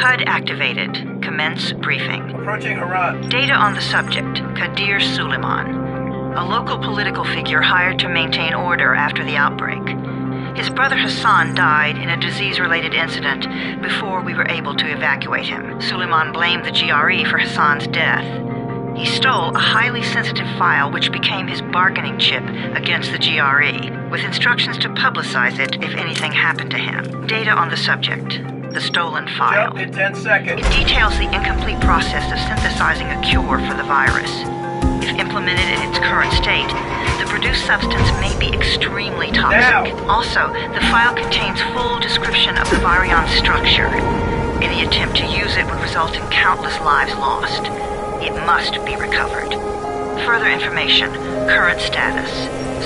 HUD activated. Commence briefing. Approaching Harad. Data on the subject, Kadir Suleiman, a local political figure hired to maintain order after the outbreak. His brother Hassan died in a disease-related incident before we were able to evacuate him. Suleiman blamed the GRE for Hassan's death. He stole a highly sensitive file which became his bargaining chip against the GRE, with instructions to publicize it if anything happened to him. Data on the subject, the stolen file. Jump in 10 seconds. It details the incomplete process of synthesizing a cure for the virus. If implemented in its current state, the produced substance may be extremely toxic. Now. Also, the file contains full description of the virion's structure. Any attempt to use it would result in countless lives lost. It must be recovered. Further information, current status.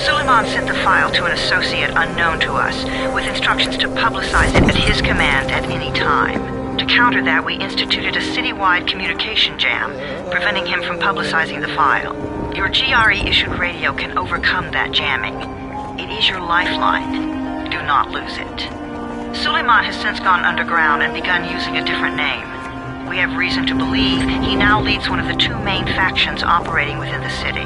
Suleiman sent the file to an associate unknown to us, with instructions to publicize it at his command at any time. To counter that, we instituted a citywide communication jam, preventing him from publicizing the file. Your GRE-issued radio can overcome that jamming. It is your lifeline. Do not lose it. Suleiman has since gone underground and begun using a different name. We have reason to believe he now leads one of the two main factions operating within the city.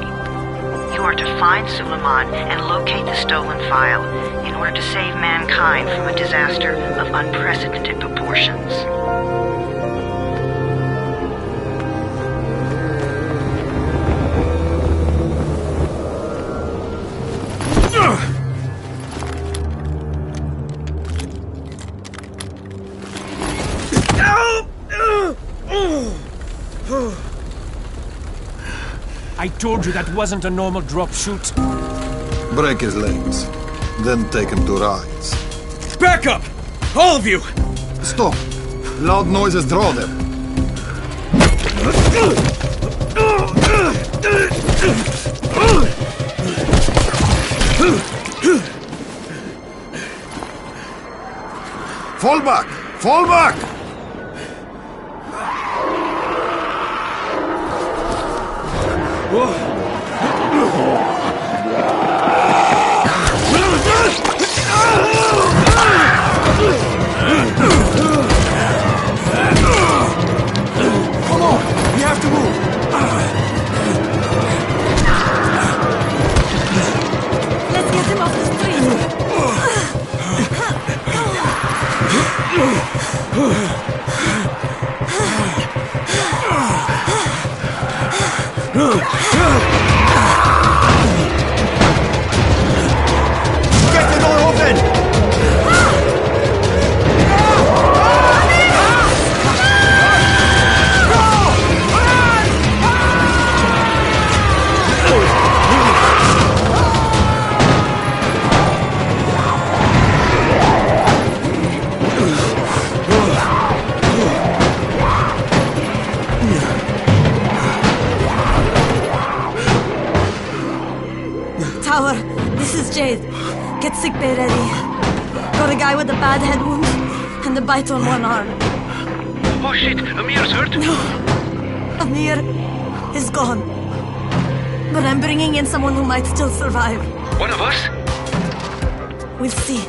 You are to find Suleiman and locate the stolen file in order to save mankind from a disaster of unprecedented proportions. I told you that wasn't a normal drop shoot. Break his legs, then take him to rides. Back up! All of you! Stop! Loud noises draw them. Fall back! Fall back! Come on! We have to move! Let's get him off the street! Get the door open! Tower, this is Jade. Get sickbay ready. Got a guy with a bad head wound and a bite on one arm. Oh shit, Amir's hurt? No, Amir is gone. But I'm bringing in someone who might still survive. One of us? We'll see.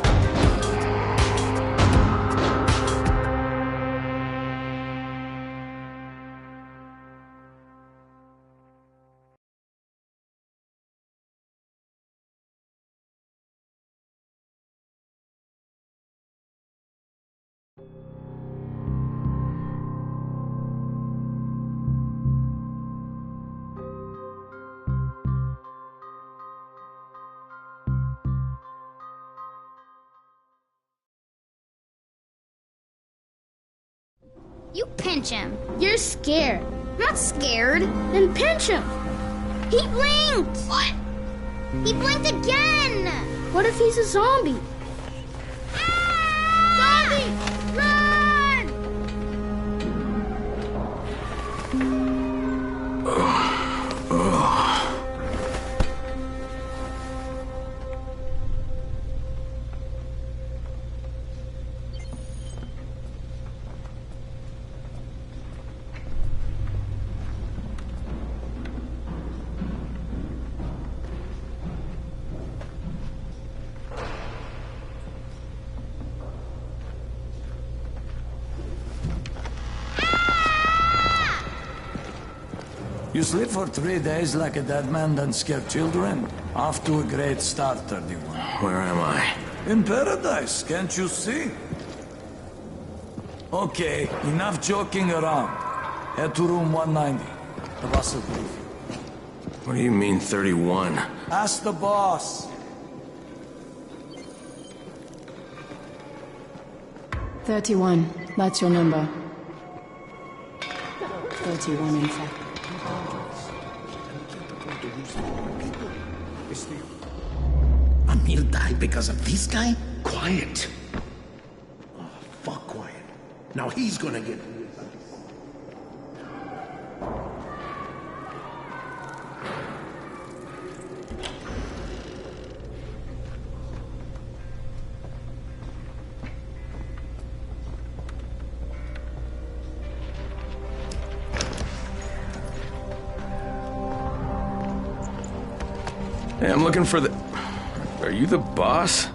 You pinch him. You're scared. I'm not scared. Then pinch him. He blinked! What? He blinked again! What if he's a zombie? Zombie! Run! You sleep for 3 days like a dead man, then scare children? Off to a great start, 31. Where am I? In paradise, can't you see? Okay, enough joking around. Head to room 190. The boss will brief you. What do you mean, 31? Ask the boss. 31, that's your number. 31, in fact. Amir died because of this guy? Quiet. Oh, fuck quiet. Now he's gonna get... Hey, I'm looking for the... Are you the boss?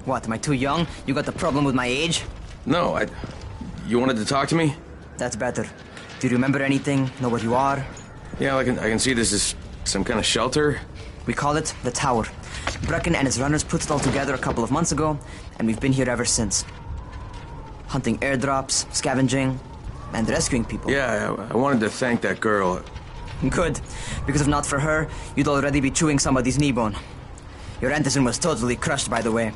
What, am I too young? You got the problem with my age? No, You wanted to talk to me? That's better. Do you remember anything? Know where you are? Yeah, I can see this is some kind of shelter. We call it the Tower. Brecken and his runners put it all together a couple of months ago, and we've been here ever since. Hunting airdrops, scavenging, and rescuing people. Yeah, I wanted to thank that girl. Good, because if not for her, you'd already be chewing somebody's knee bone. Your Antizin was totally crushed, by the way.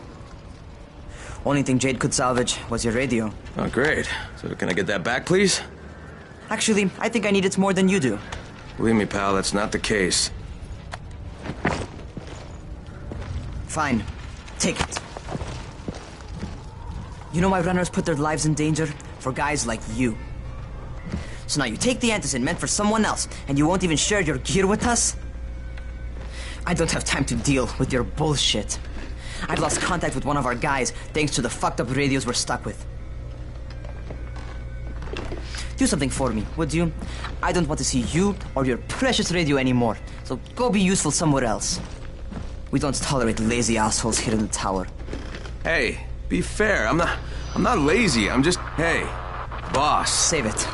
Only thing Jade could salvage was your radio. Oh, great. So can I get that back, please? Actually, I think I need it more than you do. Believe me, pal, that's not the case. Fine. Take it. You know why runners put their lives in danger? For guys like you. So now you take the Antizin meant for someone else, and you won't even share your gear with us? I don't have time to deal with your bullshit. I've lost contact with one of our guys thanks to the fucked up radios we're stuck with. Do something for me, would you? I don't want to see you or your precious radio anymore, so go be useful somewhere else. We don't tolerate lazy assholes here in the Tower. Hey, be fair. I'm not lazy. I'm just... Hey, boss. Save it.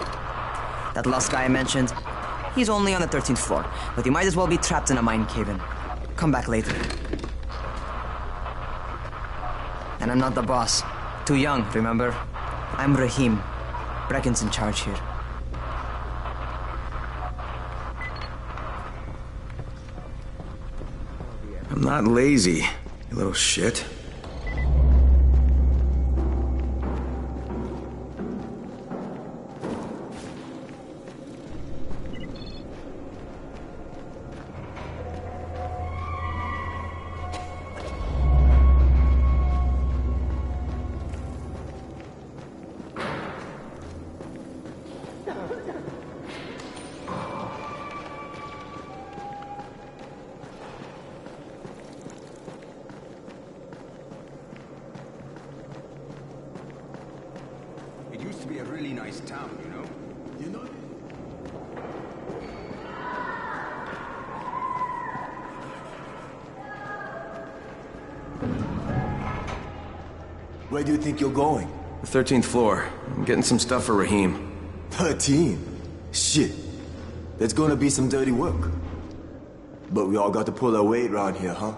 That last guy I mentioned, he's only on the 13th floor, but he might as well be trapped in a mine cave-in. Come back later. And I'm not the boss. Too young, remember? I'm Rahim. Brecken's in charge here. I'm not lazy, you little shit. It used to be a really nice town, you know? You know? Where do you think you're going? The 13th floor. I'm getting some stuff for Rahim. 13? Shit. There's gonna be some dirty work. But we all got to pull our weight around here, huh?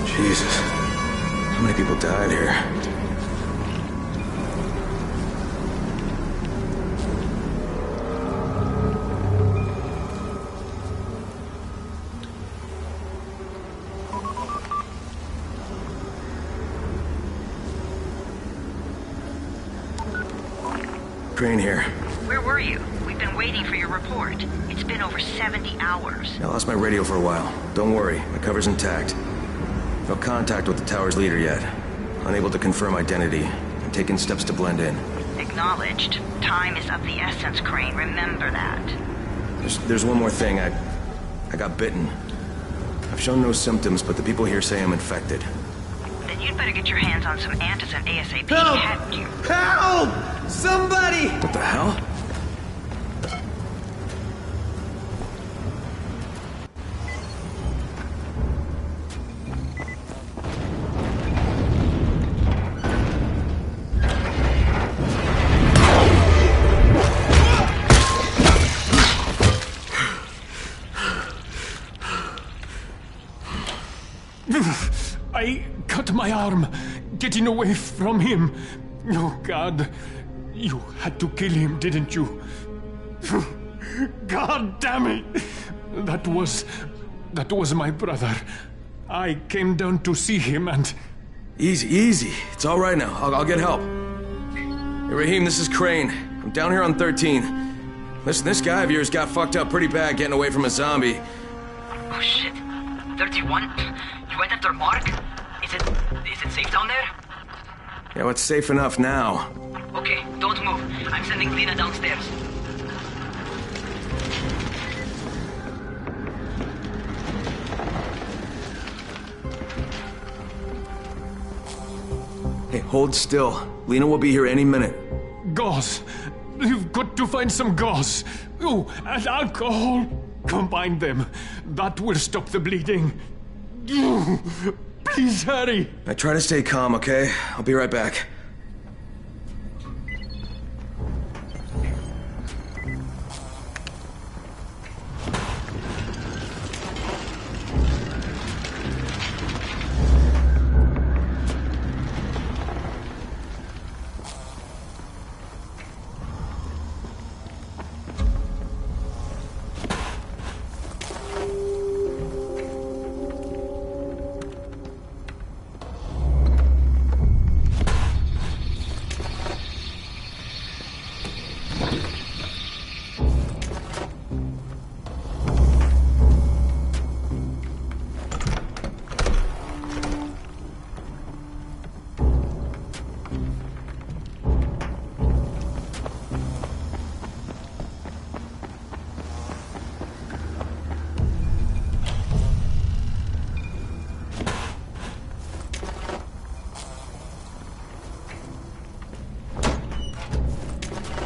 Jesus. How many people died here? Crane here. Where were you? We've been waiting for your report. It's been over 70 hours. I lost my radio for a while. Don't worry, my cover's intact. No contact with the tower's leader yet. Unable to confirm identity. I'm taking steps to blend in. Acknowledged. Time is of the essence, Crane. Remember that. There's one more thing. I got bitten. I've shown no symptoms, but the people here say I'm infected. Then you'd better get your hands on some Antizin ASAP, Help! hadn't you? Help! Somebody! What the hell? I cut my arm getting away from him. Oh, God. You had to kill him, didn't you? God damn it! That was my brother. I came down to see him and... Easy. It's all right now. I'll get help. Hey, Rahim, this is Crane. I'm down here on 13. Listen, this guy of yours got fucked up pretty bad getting away from a zombie. Oh, shit. 31? You went after Mark? Is it safe down there? Yeah, well, it's safe enough now. Okay, don't move. I'm sending Lena downstairs. Hey, hold still. Lena will be here any minute. Gauze. You've got to find some gauze. Oh, and alcohol. Combine them. That will stop the bleeding. Please hurry. I try to stay calm, okay? I'll be right back.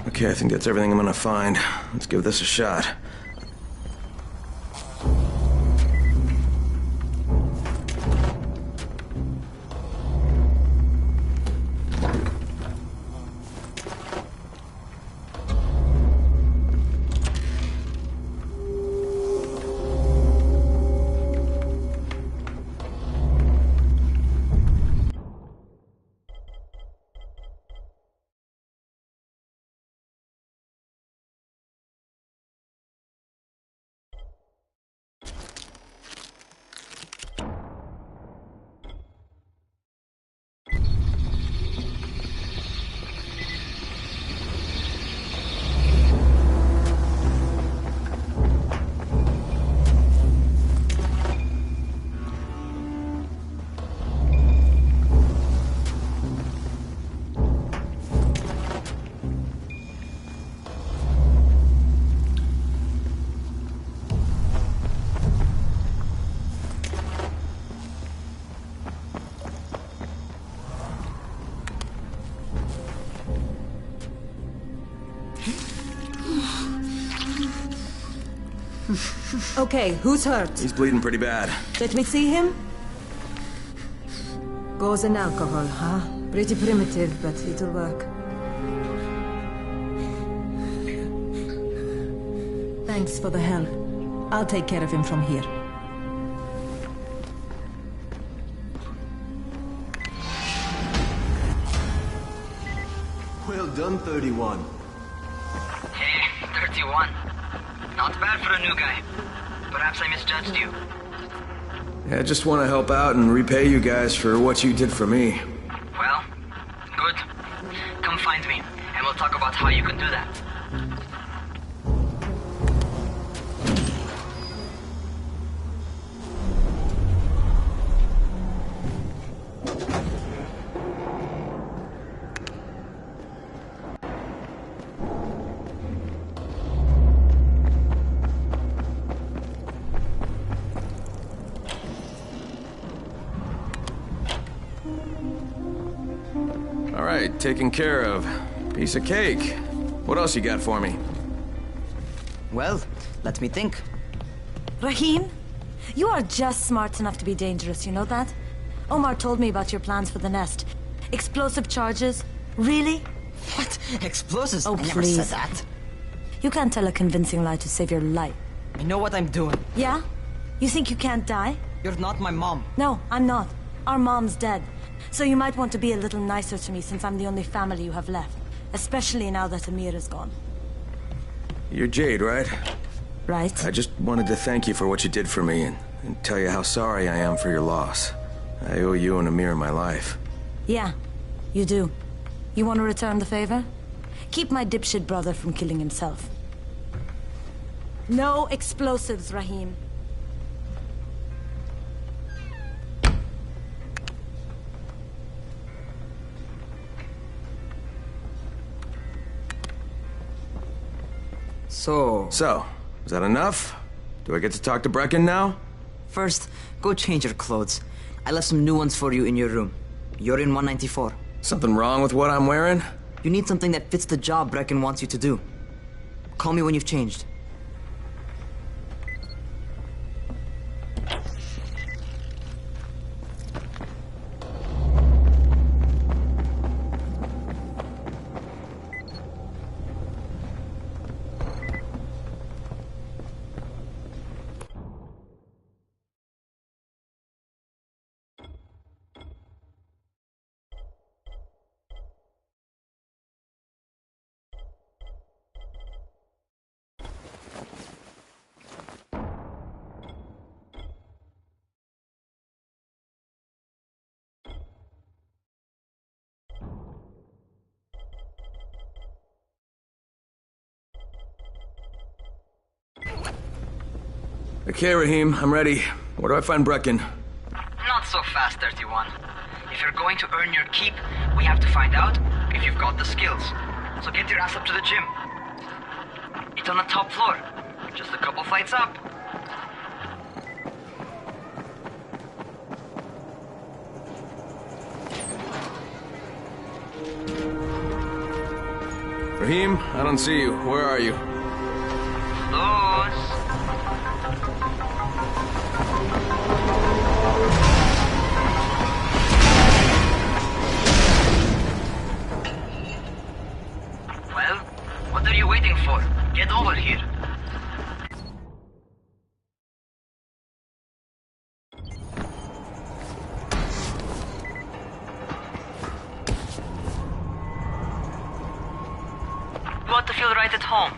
Okay, I think that's everything I'm gonna find. Let's give this a shot. Okay, who's hurt? He's bleeding pretty bad. Let me see him. Gauze and alcohol, huh? Pretty primitive, but it'll work. Thanks for the help. I'll take care of him from here. Well done, 31. Hey, 31. Not bad for a new guy. Perhaps I misjudged you. Yeah, I just want to help out and repay you guys for what you did for me. Well, good. Come find me, and we'll talk about how you can do that. All right, taken care of. Piece of cake. What else you got for me? Well, let me think. Rahim, you are just smart enough to be dangerous, you know that? Omar told me about your plans for the nest. Explosive charges? Really? What? Explosives? Oh, I never please. said that. You can't tell a convincing lie to save your life. I know what I'm doing. Yeah? You think you can't die? You're not my mom. No, I'm not. Our mom's dead. So you might want to be a little nicer to me since I'm the only family you have left. Especially now that Amir is gone. You're Jade, right? Right. I just wanted to thank you for what you did for me and tell you how sorry I am for your loss. I owe you and Amir my life. Yeah, you do. You want to return the favor? Keep my dipshit brother from killing himself. No explosives, Rahim. So, is that enough? Do I get to talk to Brecken now? First, go change your clothes. I left some new ones for you in your room. You're in 194. Something wrong with what I'm wearing? You need something that fits the job Brecken wants you to do. Call me when you've changed. Okay, Rahim, I'm ready. Where do I find Brecken? Not so fast, 31. If you're going to earn your keep, we have to find out if you've got the skills. So get your ass up to the gym. It's on the top floor. Just a couple flights up. Rahim, I don't see you. Where are you? Those. Well, what are you waiting for? Get over here. You want to feel right at home.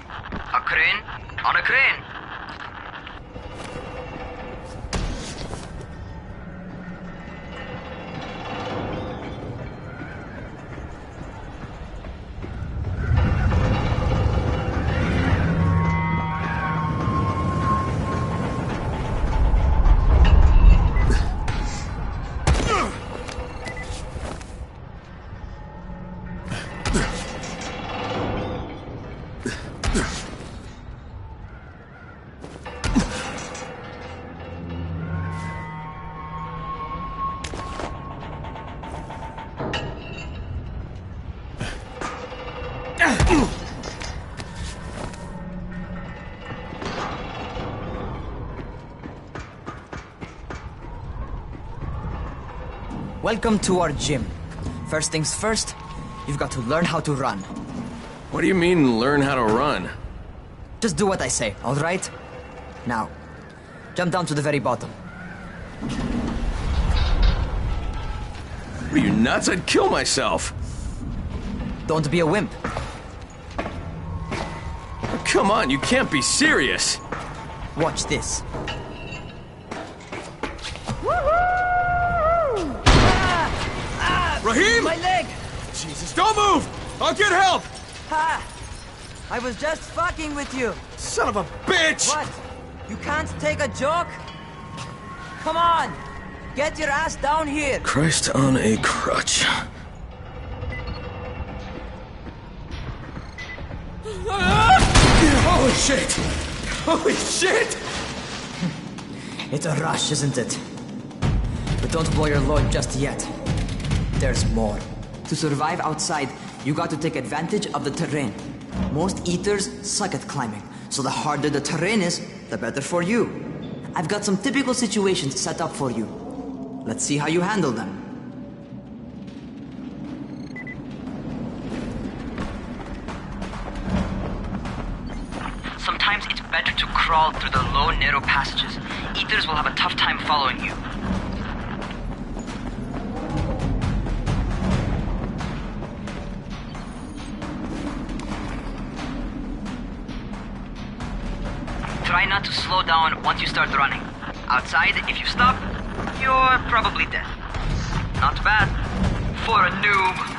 A crane on a crane. Welcome to our gym. First things first, you've got to learn how to run. What do you mean, learn how to run? Just do what I say, all right? Now, jump down to the very bottom. Are you nuts? I'd kill myself. Don't be a wimp. Come on, you can't be serious. Watch this. Rahim! My leg! Jesus, don't move! I'll get help! Ha! I was just fucking with you. Son of a bitch! What? You can't take a joke? Come on! Get your ass down here! Christ on a crutch. Holy shit! Holy shit! It's a rush, isn't it? But don't blow your load just yet. There's more. To survive outside, you got to take advantage of the terrain. Most eaters suck at climbing, so the harder the terrain is, the better for you. I've got some typical situations set up for you. Let's see how you handle them. Sometimes it's better to crawl through the low, narrow passages. Eaters will have a tough time following you. Try not to slow down once you start running. Outside, if you stop, you're probably dead. Not bad for a noob.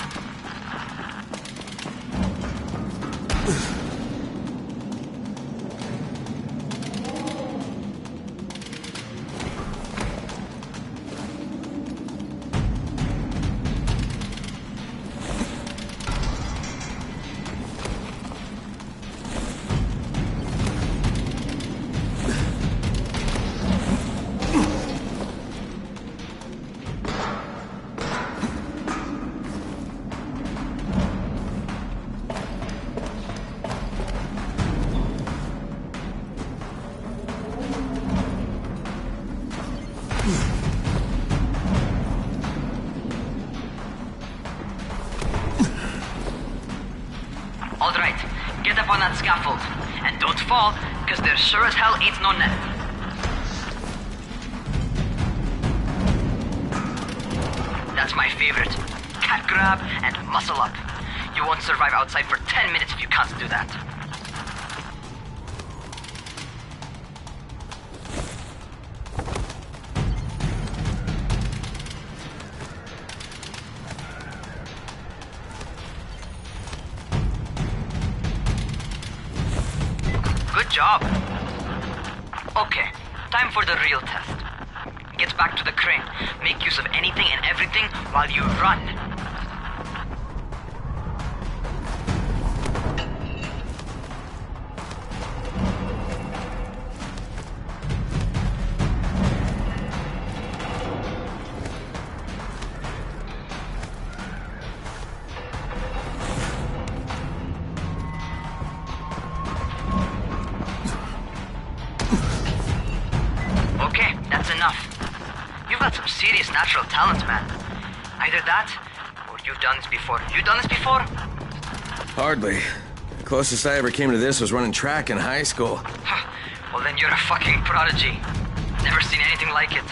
Alright, get up on that scaffold. And don't fall, because there sure as hell ain't no net. That's my favorite. Cat grab and muscle up. You won't survive outside for 10 minutes if you can't do that. Good job. Okay, time for the real test. Get back to the crane. Make use of anything and everything while you run. Okay, that's enough. You've got some serious natural talent, man. Either that, or you've done this before. You done this before? Hardly. The closest I ever came to this was running track in high school. Well, then you're a fucking prodigy. Never seen anything like it.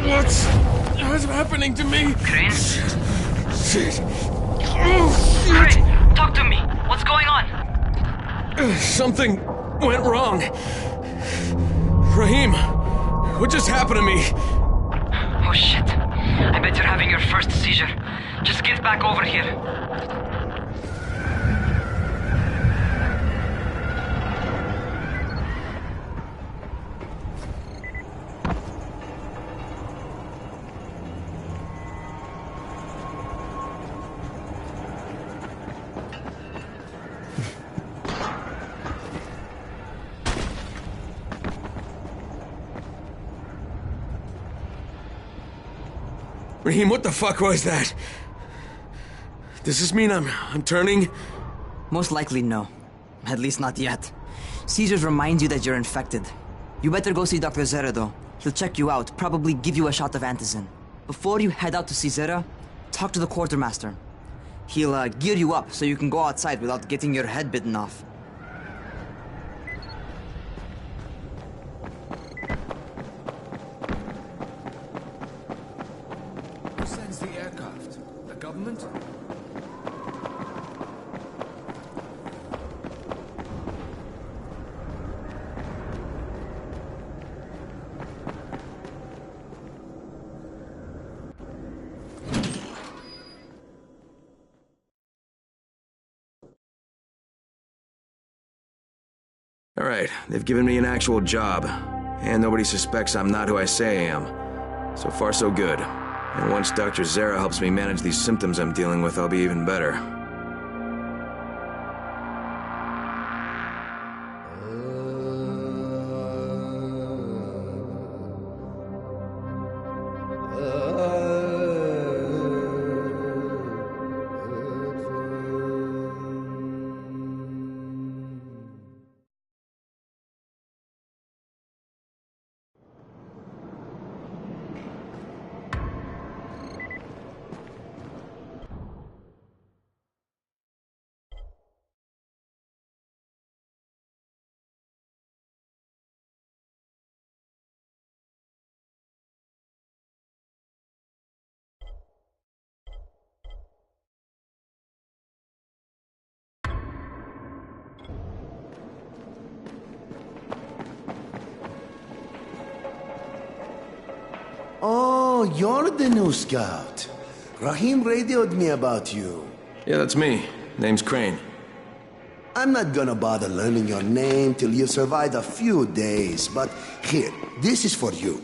What's happening to me? Crane? Shit. Crane, talk to me. What's going on? Something went wrong. Rahim, what just happened to me? Oh shit. I bet you're having your first seizure. Just get back over here. Rahim, what the fuck was that? Does this mean I'm turning? Most likely no. At least not yet. Seizures remind you that you're infected. You better go see Dr. Zera though. He'll check you out, probably give you a shot of antizin. Before you head out to see Zera, talk to the quartermaster. He'll gear you up so you can go outside without getting your head bitten off. Who sends the aircraft? The government? All right, they've given me an actual job, and nobody suspects I'm not who I say I am. So far, so good. And once Dr. Zera helps me manage these symptoms I'm dealing with, I'll be even better. Oh, you're the new scout. Rahim radioed me about you. Yeah, that's me. Name's Crane. I'm not gonna bother learning your name till you've survived a few days, but here, this is for you.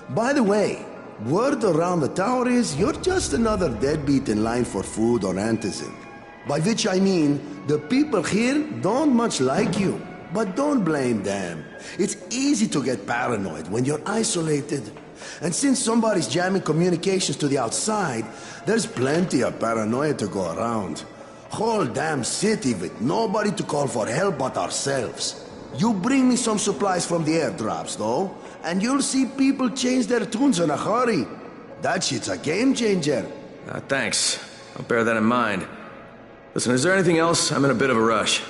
By the way, word around the tower is you're just another deadbeat in line for food or antizin. By which I mean, the people here don't much like you. But don't blame them. It's easy to get paranoid when you're isolated. And since somebody's jamming communications to the outside, there's plenty of paranoia to go around. Whole damn city with nobody to call for help but ourselves. You bring me some supplies from the airdrops, though, and you'll see people change their tunes in a hurry. That shit's a game changer. Thanks. I'll bear that in mind. Listen, is there anything else? I'm in a bit of a rush.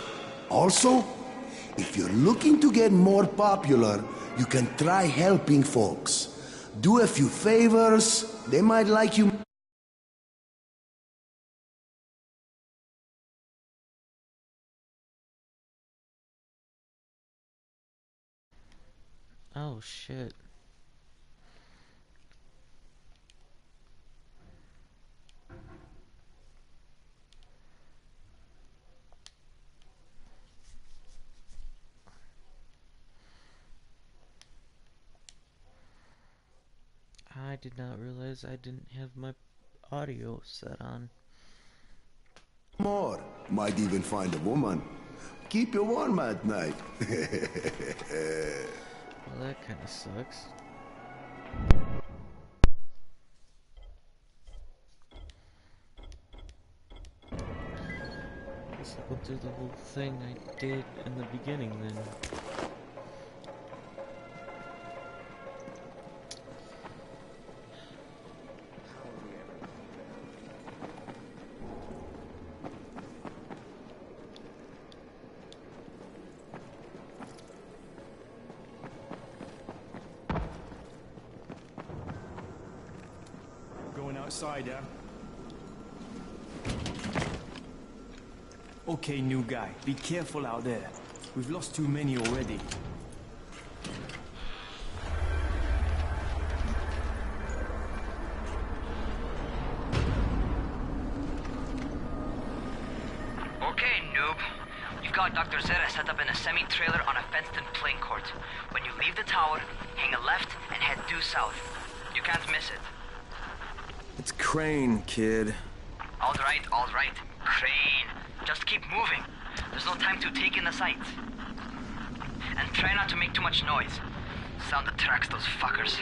Also, if you're looking to get more popular, you can try helping folks. Do a few favors, they might like you. Oh shit. I did not realize I didn't have my audio set on. More. Might even find a woman. Keep you warm at night. Well, that kind of sucks. Guess I'll go through the whole thing I did in the beginning then. Outside, yeah? Okay, new guy. Be careful out there. We've lost too many already. Okay, noob. You've got Dr. Zera set up in a semi-trailer on a fenced-in playing court. When you leave the tower, hang a left and head due south. You can't miss it. It's Crane, kid. All right. Crane. Just keep moving. There's no time to take in the sights. And try not to make too much noise. Sound attracts those fuckers.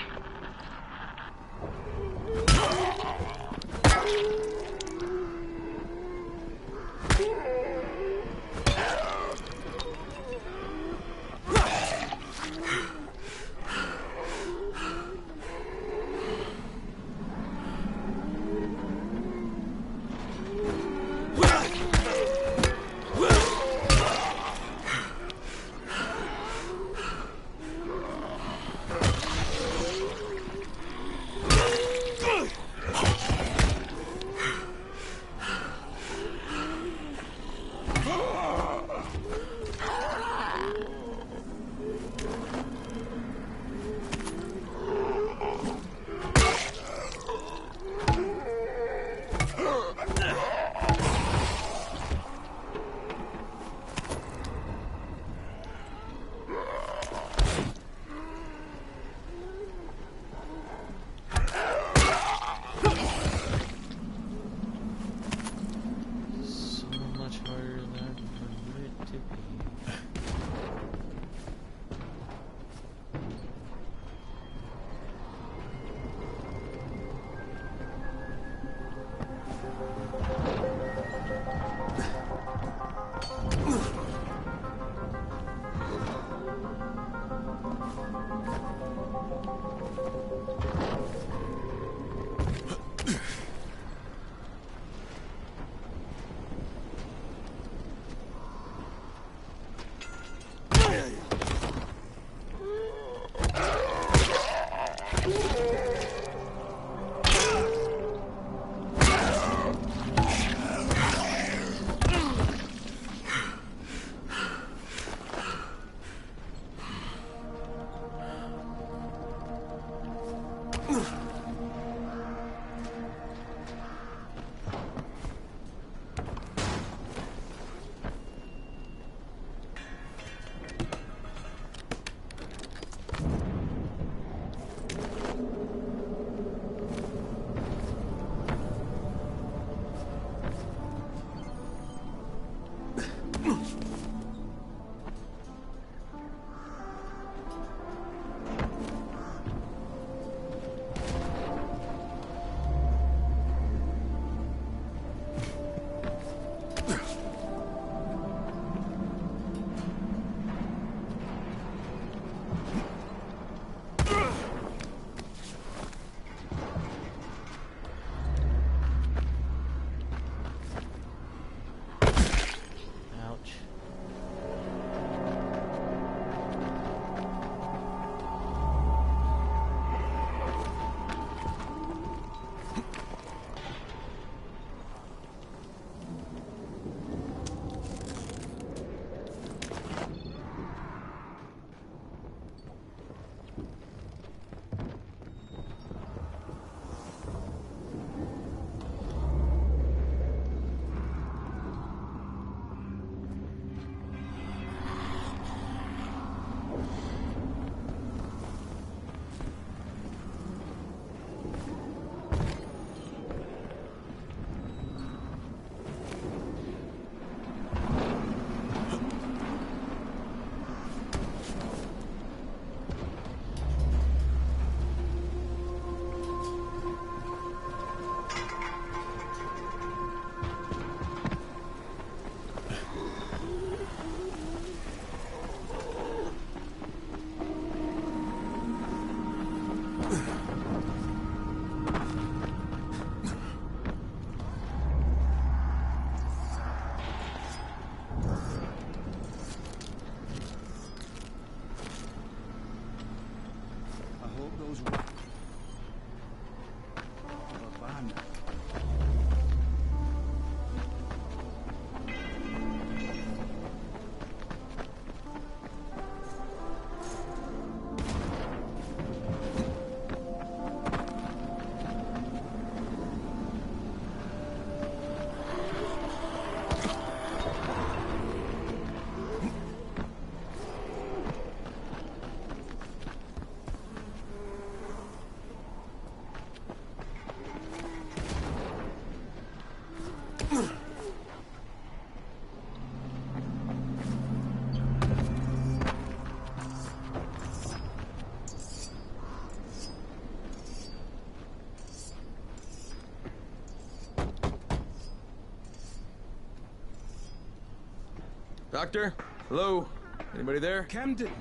Doctor? Hello? Anybody there? Camden,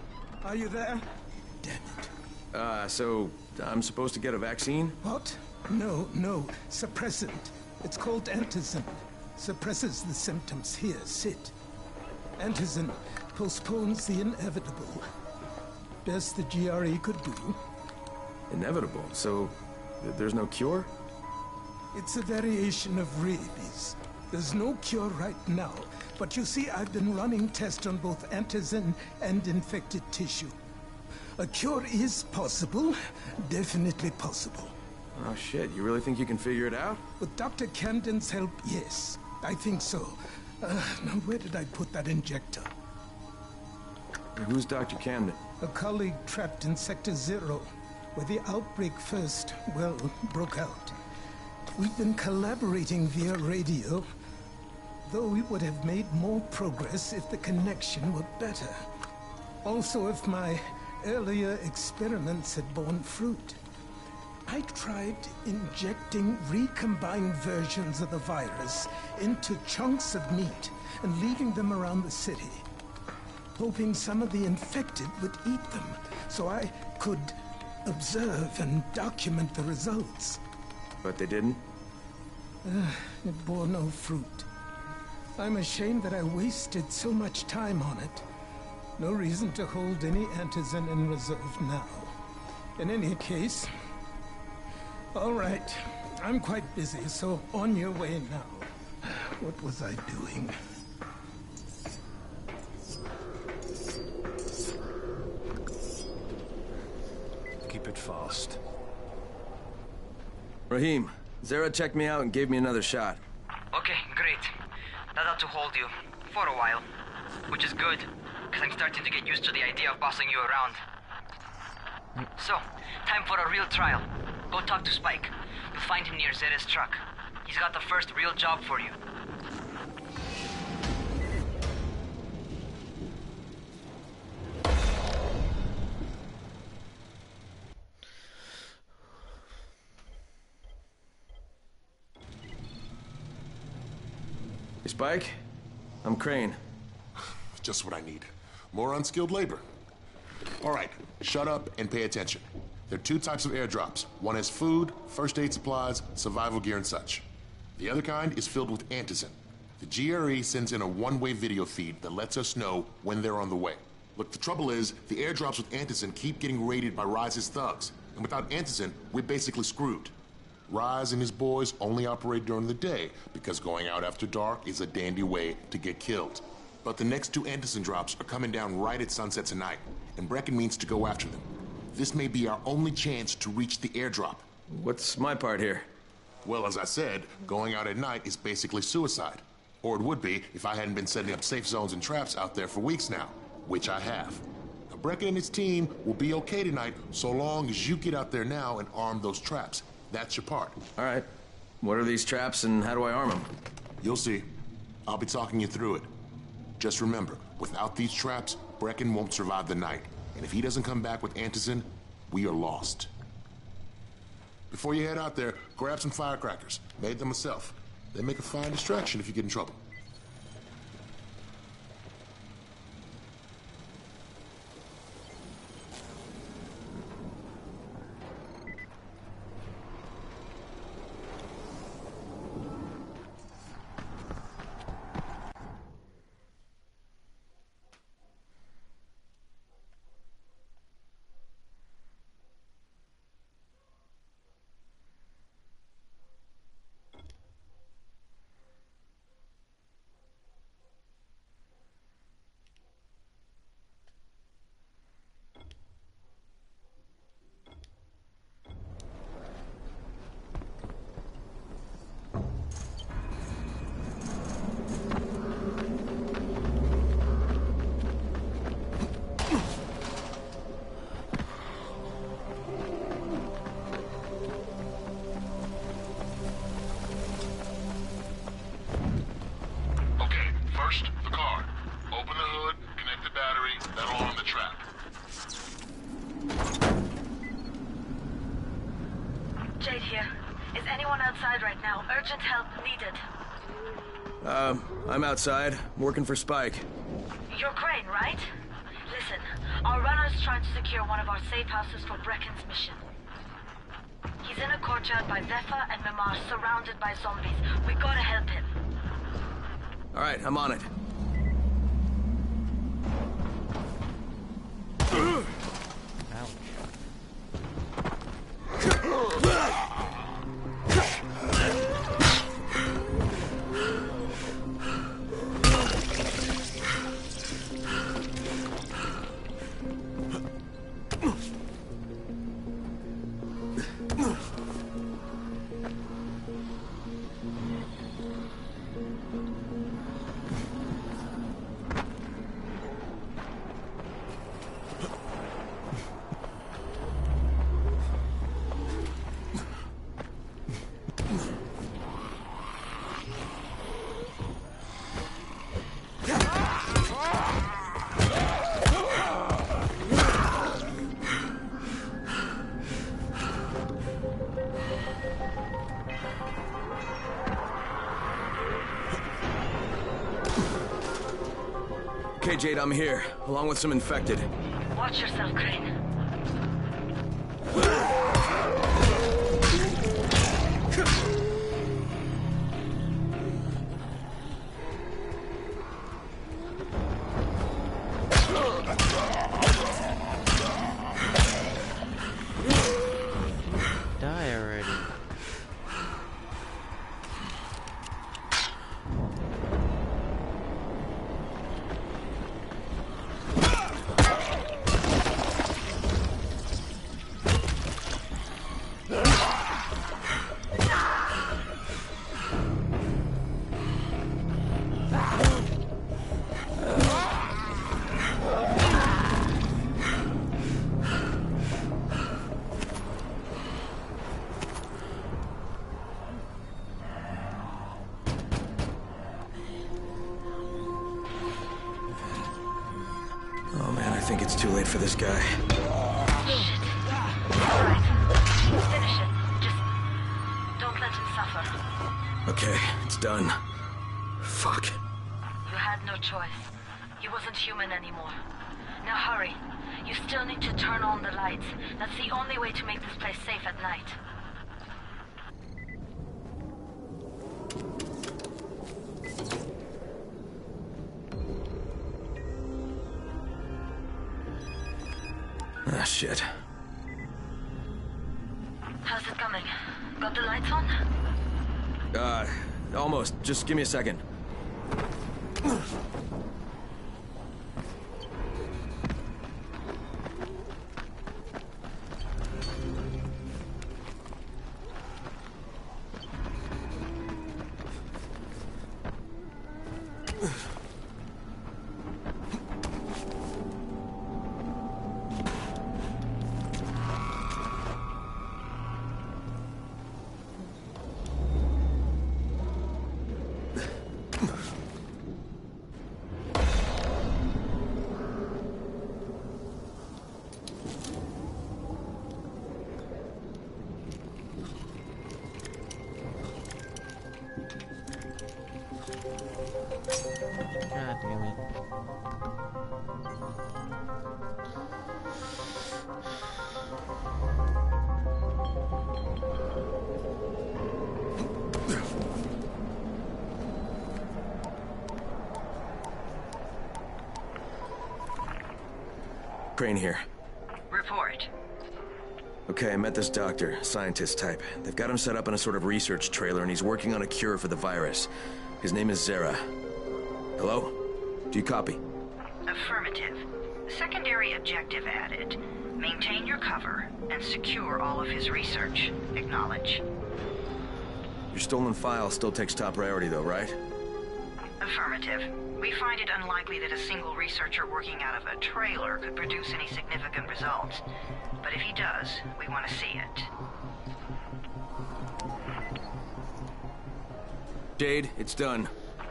are you there? So I'm supposed to get a vaccine? What? No, no. Suppressant. It's called antizin. Suppresses the symptoms. Here, sit. Antizin postpones the inevitable. Best the GRE could do. Inevitable? So there's no cure? It's a variation of rabies. There's no cure right now. But you see, I've been running tests on both antizin and infected tissue. A cure is possible. Definitely possible. Oh shit, you really think you can figure it out? With Dr. Camden's help, yes. I think so. Now where did I put that injector? Who's Dr. Camden? A colleague trapped in Sector Zero, where the outbreak first, well, broke out. We've been collaborating via radio, though we would have made more progress if the connection were better. Also, if my earlier experiments had borne fruit. I tried injecting recombined versions of the virus into chunks of meat and leaving them around the city, hoping some of the infected would eat them so I could observe and document the results. But they didn't? It bore no fruit. I'm ashamed that I wasted so much time on it. No reason to hold any antizin in reserve now. In any case, all right, I'm quite busy, so on your way now. What was I doing? Keep it fast. Rahim, Zere checked me out and gave me another shot. Okay, great. That ought to hold you. For a while. Which is good, because I'm starting to get used to the idea of bossing you around. So, time for a real trial. Go talk to Spike. You'll find him near Zere's truck. He's got the first real job for you. Hey, Spike? I'm Crane. Just what I need. More unskilled labor. All right, shut up and pay attention. There are two types of airdrops. One has food, first aid supplies, survival gear, and such. The other kind is filled with antizin. The GRE sends in a one-way video feed that lets us know when they're on the way. Look, the trouble is, the airdrops with antizin keep getting raided by Rise's thugs. And without antizin, we're basically screwed. Rise and his boys only operate during the day because going out after dark is a dandy way to get killed. But the next two antizin drops are coming down right at sunset tonight, and Brecken means to go after them. This may be our only chance to reach the airdrop. What's my part here? Well, as I said, going out at night is basically suicide. Or it would be if I hadn't been setting up safe zones and traps out there for weeks now, which I have. Now, Brecken and his team will be okay tonight so long as you get out there now and arm those traps. That's your part. All right. What are these traps and how do I arm them? You'll see. I'll be talking you through it. Just remember, without these traps, Brecken won't survive the night. And if he doesn't come back with antizin, we are lost. Before you head out there, grab some firecrackers. Made them myself. They make a fine distraction if you get in trouble. needed? I'm outside, working for Spike. You're Crane, right? Listen, our runner's trying to secure one of our safe houses for Brecken's mission. He's in a courtyard by Vefa and Mimar, surrounded by zombies. We gotta help him. Alright, I'm on it. Okay, Jade, I'm here, along with some infected. Watch yourself, Crane. Die already. Oh man, I think it's too late for this guy. Shit. Alright. Finish it. Just don't let him suffer. Okay, it's done. Fuck. You had no choice. He wasn't human anymore. Now hurry. You still need to turn on the lights. That's the only way to make this place safe at night. Ah, shit. How's it coming? Got the lights on? Almost. Just give me a second. God damn it. Crane here. Report. Okay, I met this doctor, scientist type. They've got him set up in a sort of research trailer, and he's working on a cure for the virus. His name is Zere. Hello? Do you copy? Affirmative. Secondary objective added. Maintain your cover and secure all of his research. Acknowledge. Your stolen file still takes top priority though, right? Affirmative. We find it unlikely that a single researcher working out of a trailer could produce any significant results. But if he does, we want to see it. Jade, it's done.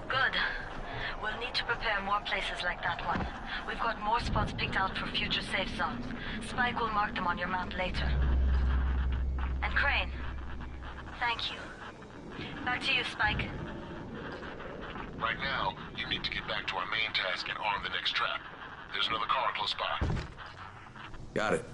Good. We'll need to prepare more places like that one. We've got more spots picked out for future safe zones. Spike will mark them on your map later. And Crane, thank you. Back to you, Spike. main task and arm the next trap. There's another car close by. Got it.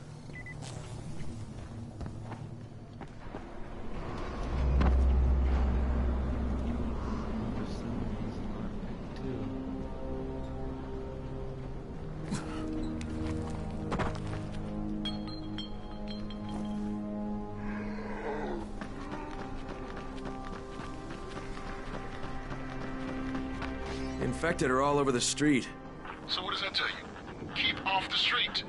Infected are all over the street. So what does that tell you? Keep off the street.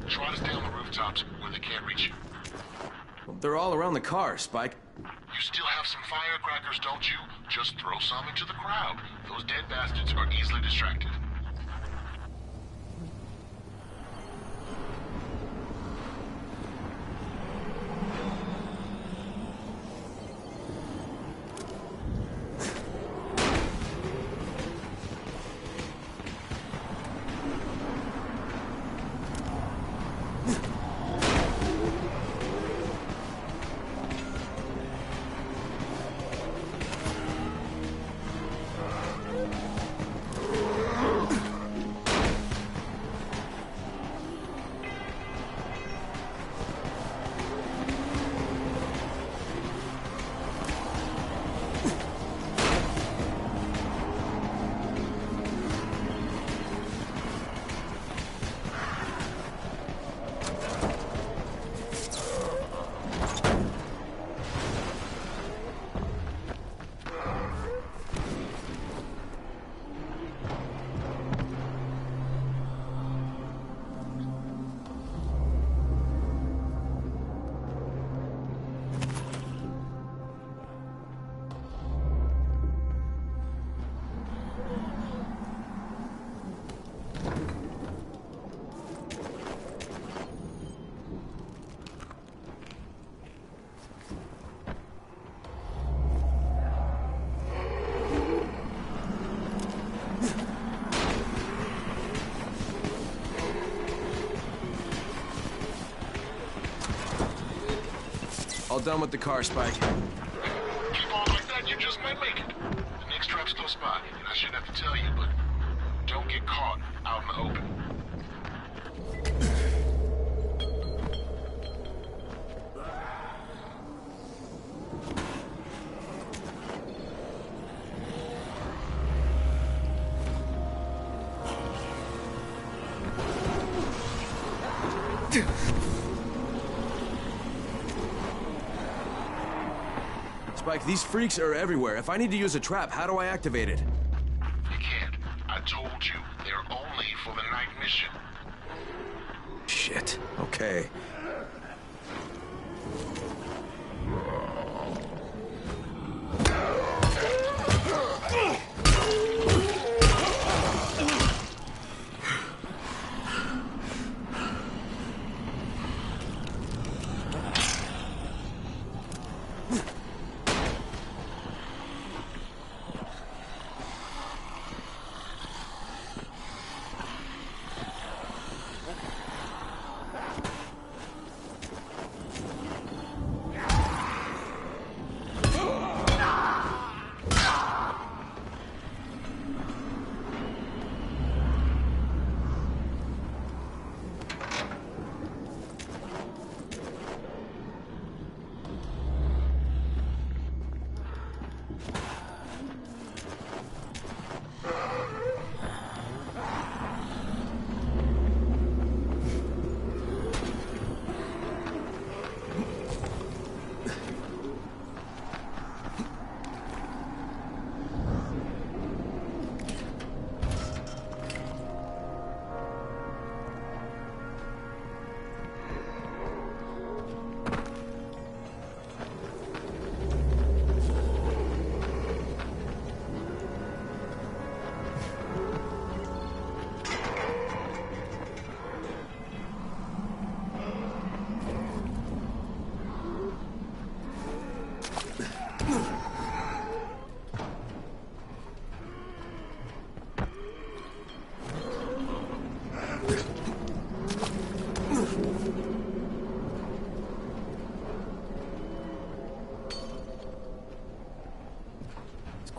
Try to stay on the rooftops where they can't reach you. Well, they're all around the car, Spike. You still have some firecrackers, don't you? Just throw some into the crowd. Those dead bastards are easily distracted. All done with the car, Spike. Keep on like that, you just might make it. The next trap's close by, and I shouldn't have to tell you, but don't get caught out in the open. Spike, these freaks are everywhere. If I need to use a trap, how do I activate it? You can't. I told you, they're only for the night mission. Shit. Okay.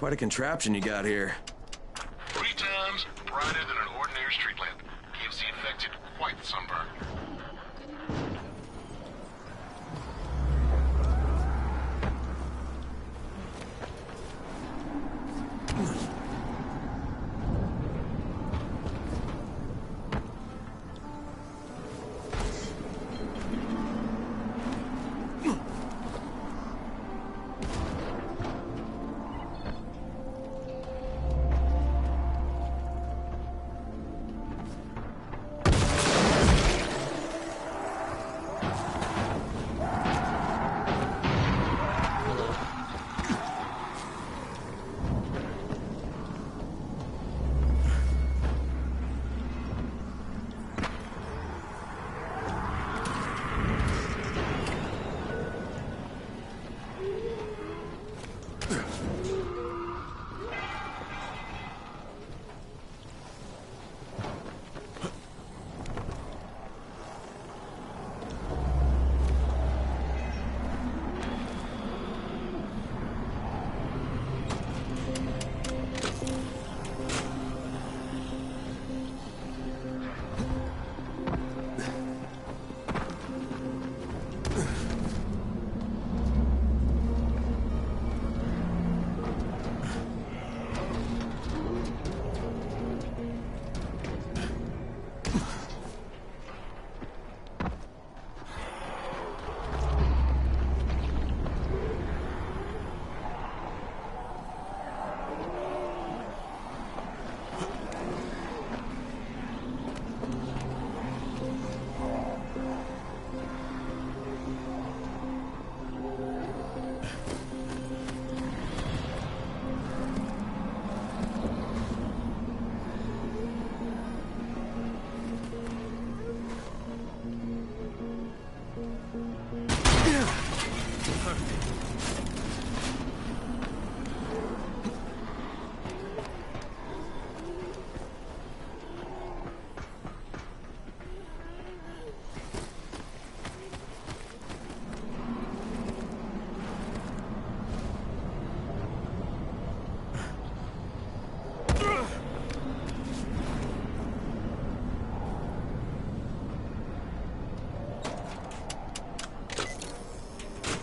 Quite a contraption you got here. 3 times brighter than an ordinary street lamp. Gives the infected quite the sunburn.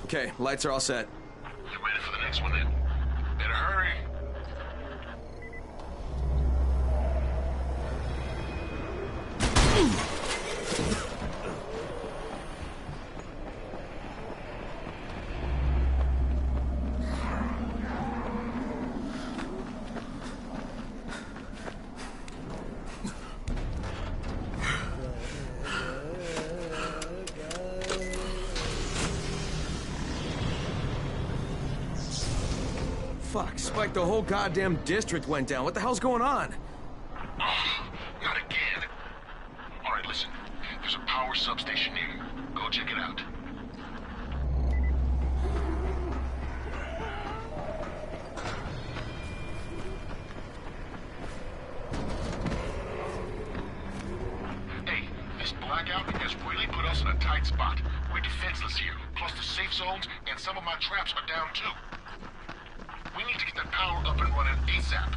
Okay, lights are all set. You ready for the next one then? Better hurry. Fuck, Spike, the whole goddamn district went down. What the hell's going on? Oh, not again. All right, listen. There's a power substation here. Go check it out. Hey, this blackout has really put us in a tight spot. We're defenseless here. Plus the safe zones and some of my traps are down too. We need to get that power up and running ASAP.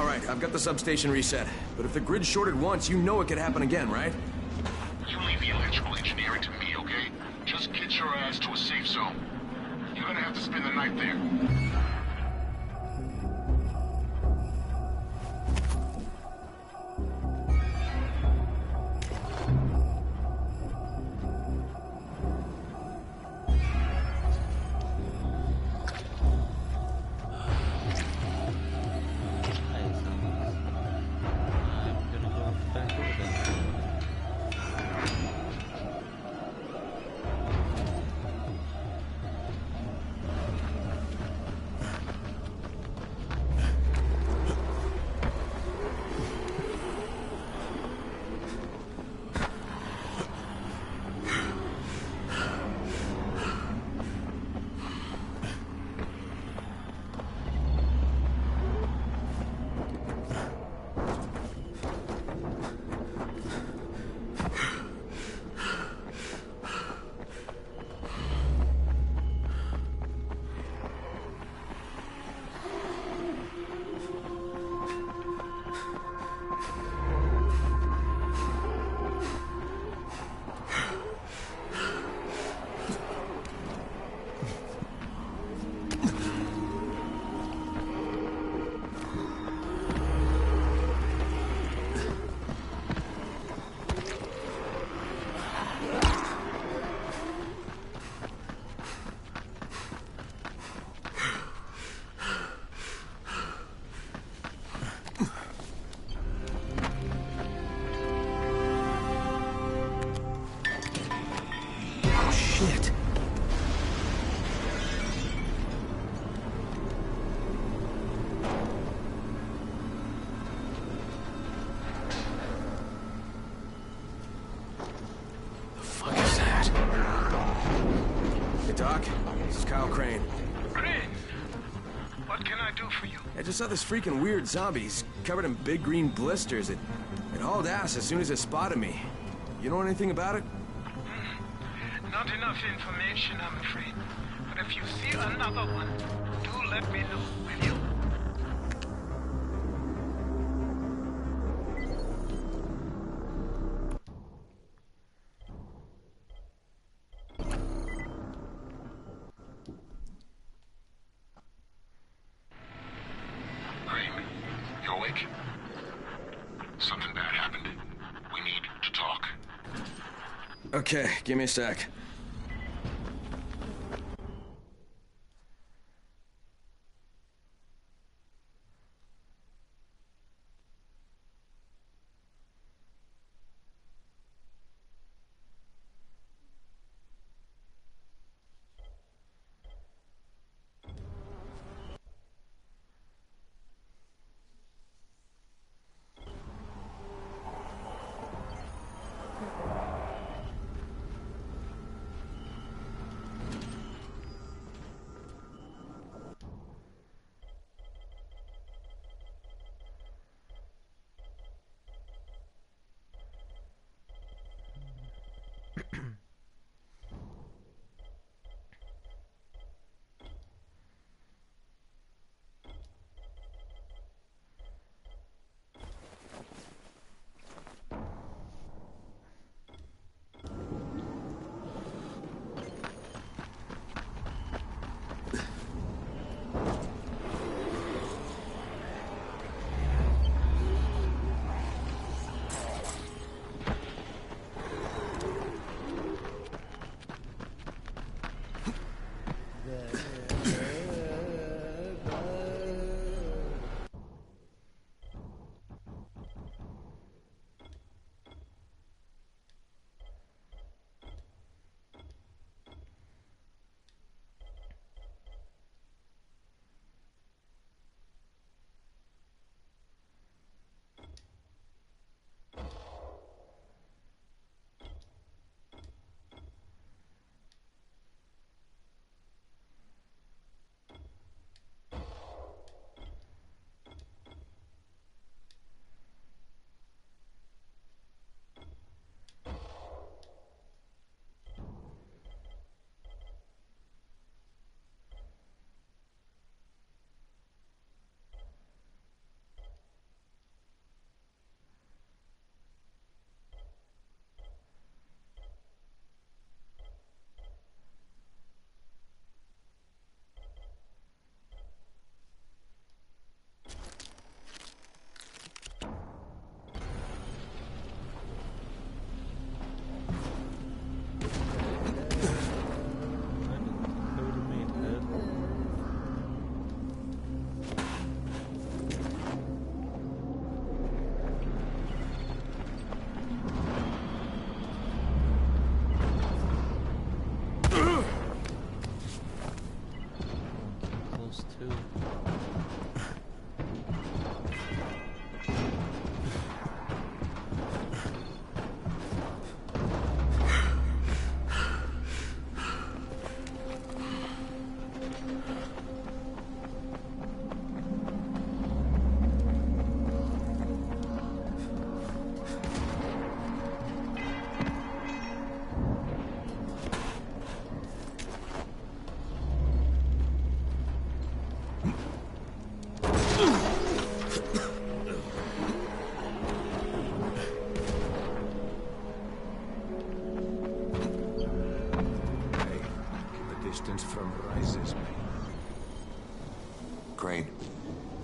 All right, I've got the substation reset. But if the grid shorted once, you know it could happen again, right? You leave the electrical engineering to me, okay? Just get your ass to a safe zone. You're gonna have to spend the night there. Shit. The fuck is that? Hey, Doc. This is Kyle Crane. Crane, what can I do for you? I just saw this freaking weird zombie. He's covered in big green blisters. It hauled ass as soon as it spotted me. You know anything about it? Not enough information, I'm afraid. But if you see another one, do let me know, will you? Crane, you awake? Something bad happened. We need to talk. Okay, give me a sec.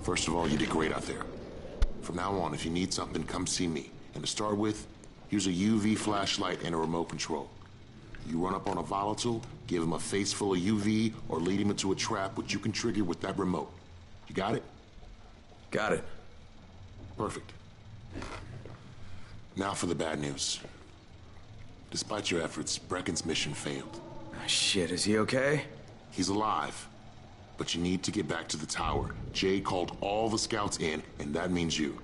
First of all, you did great out there. From now on, if you need something, come see me. And to start with, here's a UV flashlight and a remote control. You run up on a volatile, give him a face full of UV, or lead him into a trap which you can trigger with that remote. You got it? Got it. Perfect. Now for the bad news. Despite your efforts, Brecken's mission failed. Shit, is he okay? He's alive. But you need to get back to the tower. Jay called all the scouts in, and that means you.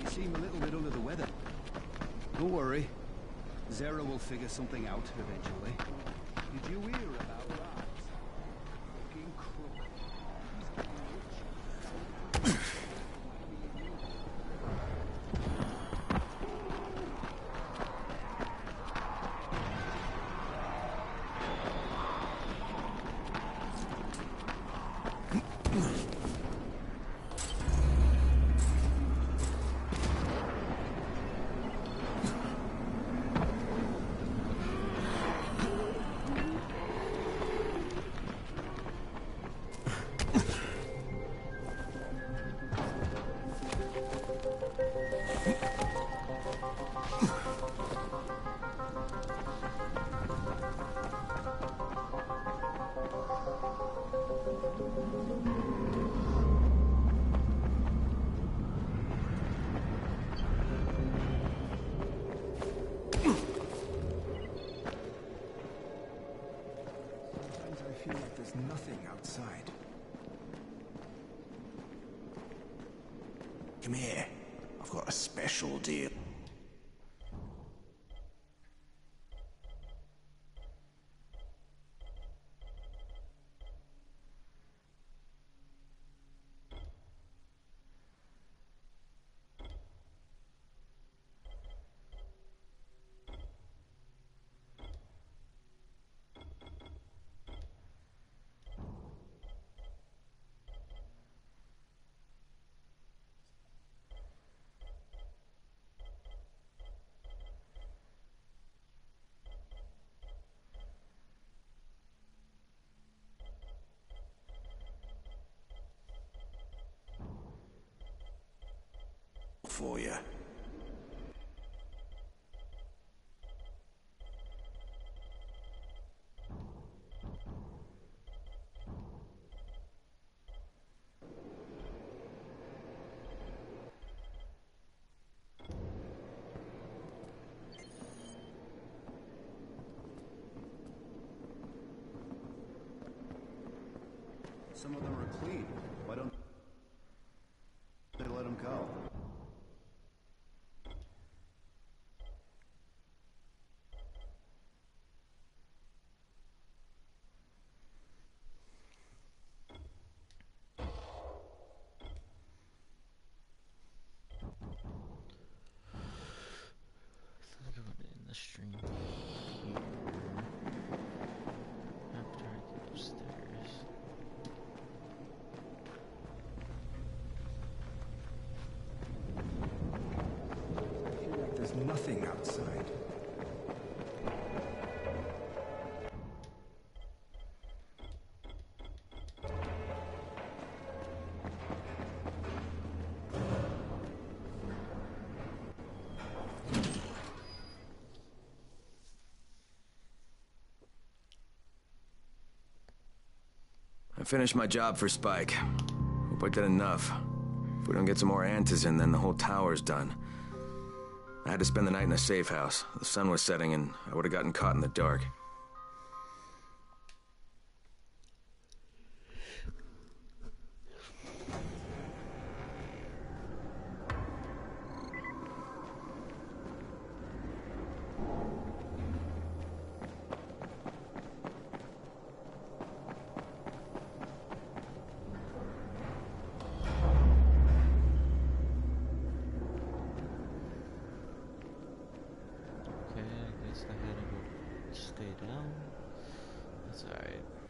You seem a little bit under the weather. Don't worry. Zero will figure something out eventually. Did you hear about rats? Fucking nothing outside. Come here. I've got a special deal. For you. Some of them are clean. Why don't they let them go? In the stream here after I get upstairs. I feel like there's nothing outside. I finished my job for Spike. Hope I did enough. If we don't get some more Antas in, then the whole tower's done. I had to spend the night in a safe house. The sun was setting and I would have gotten caught in the dark. Okay, I guess I had to go stay down. That's alright.